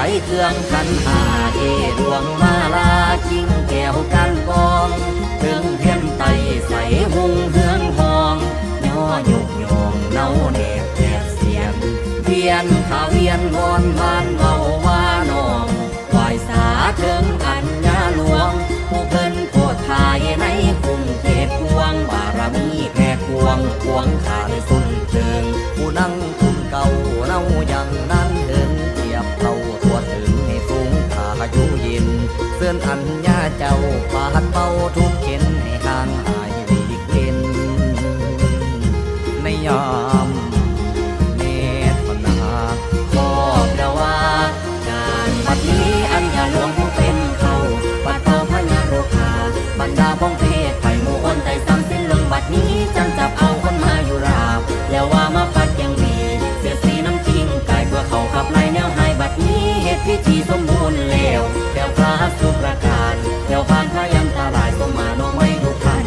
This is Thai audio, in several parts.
ายเครื่องกันหาเอดวงมาลาจิ้งแก้วกันกองถึงเทียนไตใส่หุงเฮืองหองย่อยุกยองเนาเนบแผดเสียงเวียนขาเวียนวอนพานเบาว่าน้องไหวสาถึงอัญญาหลวงผู้เพิ่นโคตรทายในกรุงเทพกวงบารมีแผ่กวงควงขาดสุนเชิงผู้นั่งคุณเก่าเนาอย่างนั้นเดินเทียบเท่าตัวถึงให้สูงขายุเย็นเสื่อนอัญญาเจ้าปาดเป่าทุกเข็นให้ห่างหายหลีกเล่นในยามเนตรนาขอบดาว่าการบัดนี้อัญญาหลวงผู้เป็นเขาปัดเป่าพญาโรคาบรรดาพ้องเพศไผ่หมู่อ้นไต่ซ้ำสิ้นลงบัดนี้จังจับเอาคนมาอยู่ราบแล้วว่ามาปัดยังมีเสียสีน้ำจริงกายเพื่อเขาขับไล่แนวให้บัดนี้เหตุพิธีสมบูรณ์แล้วแถวพระสุประการแถวพานพระยันตรายสมมาโนไม่ทุกท่าน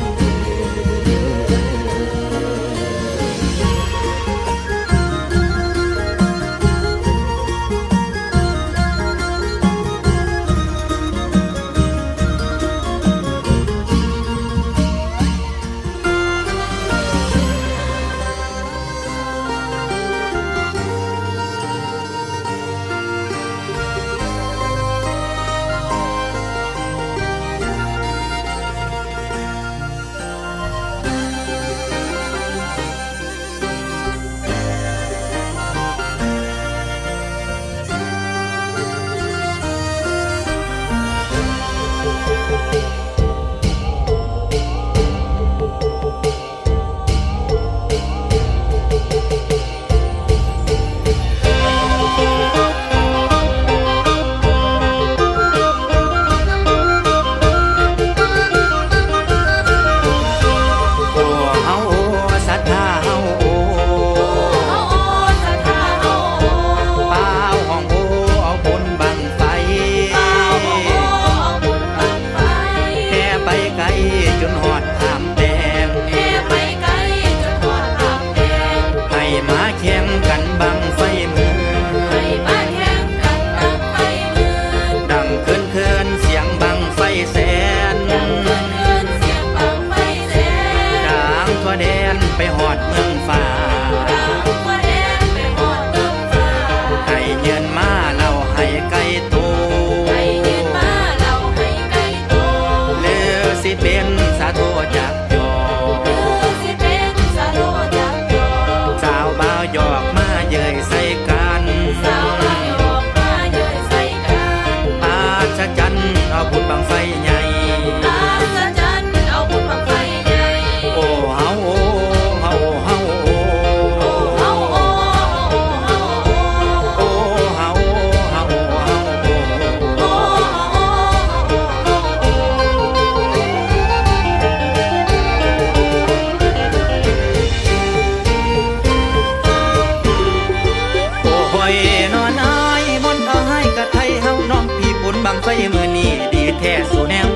ไฟมือนี้ดีแท้สู่แนว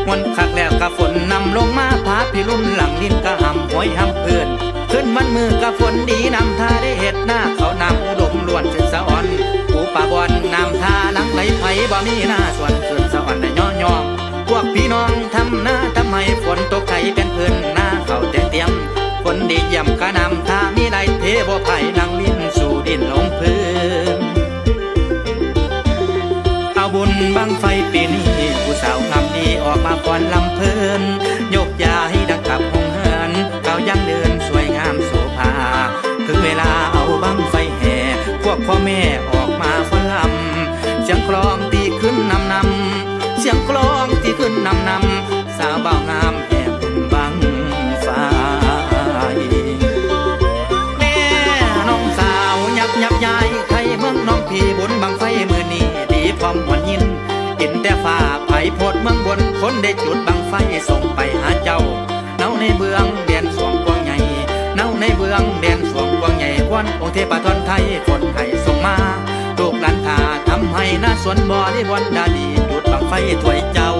มนคักแล้วกะฝนนำลงมาพาพี่ลุ่มหลังดินกะหำหอยหำเพื่อนขึ้นมันมือกะฝนดีนำท่าได้เห็ดหน้าเขานำอุดมล้วนเป็นสะอ่อนปูป่าบอนนำท่าหลังไหลไผบ่มีหน้าส่วนส่วนสะอ่อนได้ย่อยอมพวกพี่น้องทำหน้าทำให้ฝนตกไทยเป็นเพื่อนหน้าเขาเตรียมฝนดีเยี่ยมกะนำท่ามีไหลเทบ่ไผ่นั่งลิ้นสู่ดินลงพื้นเอาบุญบังไฟปีนี้ผู้สาวงามดีออกมาก่อนลำเพลินยกยาให้ดังกับหงเหินเขายังเดินสวยงามโสภาถึงเวลาเอาบังไฟแห่พวกพ่อแม่ออกมาฟ้อนลำเสียงกลองตีขึ้นนำเสียงกลองตีขึ้นนำสาวบ่าวงามแห่บุญบังไฟแม่น้องสาวยับยายไทยเมืองน้องพี่บุญบังไฟมือนี้พร้อมหวนยินกินแต่ฟ้าไผ่โพดเมืองบนคนได้จุดบังไฟส่งไปหาเจ้าเนาในเบืองเด่นสวงกวางใหญ่เนาในเบืองเด่นสวงกวางใหญ่วันองค์เทพทนไทยคนไทยส่งมาลูกหลานทาทำให้หน้าสวนบริวารดาดีจุดบังไฟถวยเจ้า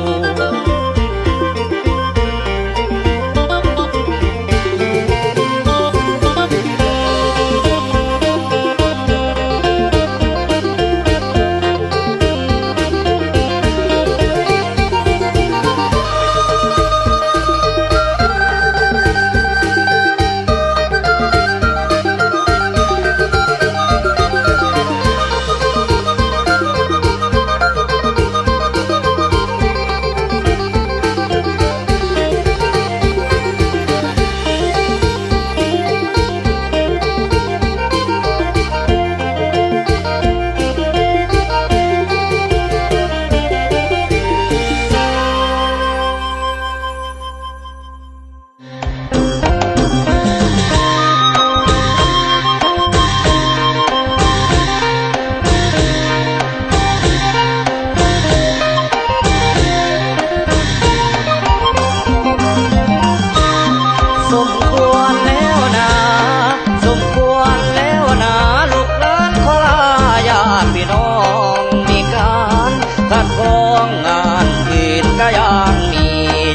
พี่น้องมีการคัดกรองงานอื่นก็ยังมี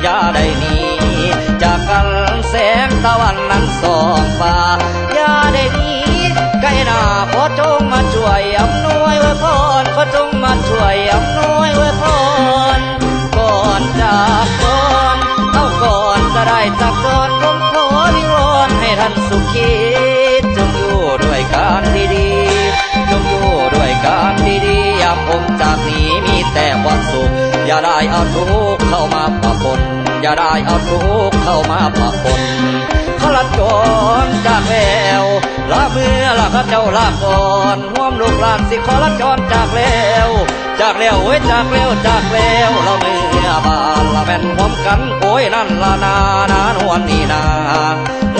อย่าได้หนีจากกันแสงตะวันนั้นส่องฟ้าอย่าได้หนีใกล้หน้าขอจงมาช่วยอำนวยไว้พรขอจงมาช่วยอำนวยไว้พรก่อนจากก่อนเอาก่อนจะได้จากก่อนผมขอวิงวอนให้ท่านสุขีจงอยู่ด้วยกันดีๆจงอยู่ด้วยกันดีๆอย่าผมจากนี้มีแต่ความสุขอย่าได้เอาทุกข์เข้ามาปะปนอย่าได้เอาทุกข์เข้ามาปะปนขลัดก่อนจากแล้วลาเมื่อลาข้าเจ้าลาก่อนห่วมลูกหลานสิขอลัดก่อนจากแล้วจากแล้วเว้ยจากแล้วจากแล้วเราเมื่อบานละแม่นพร้อมกันโอ้ยนั่นละนานวลนี่นา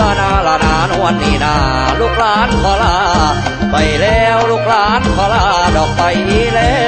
ละนานวลนี่นาลูกหลานขอลาไปแล้วลูกหลานขอลาดอกไปแล้ว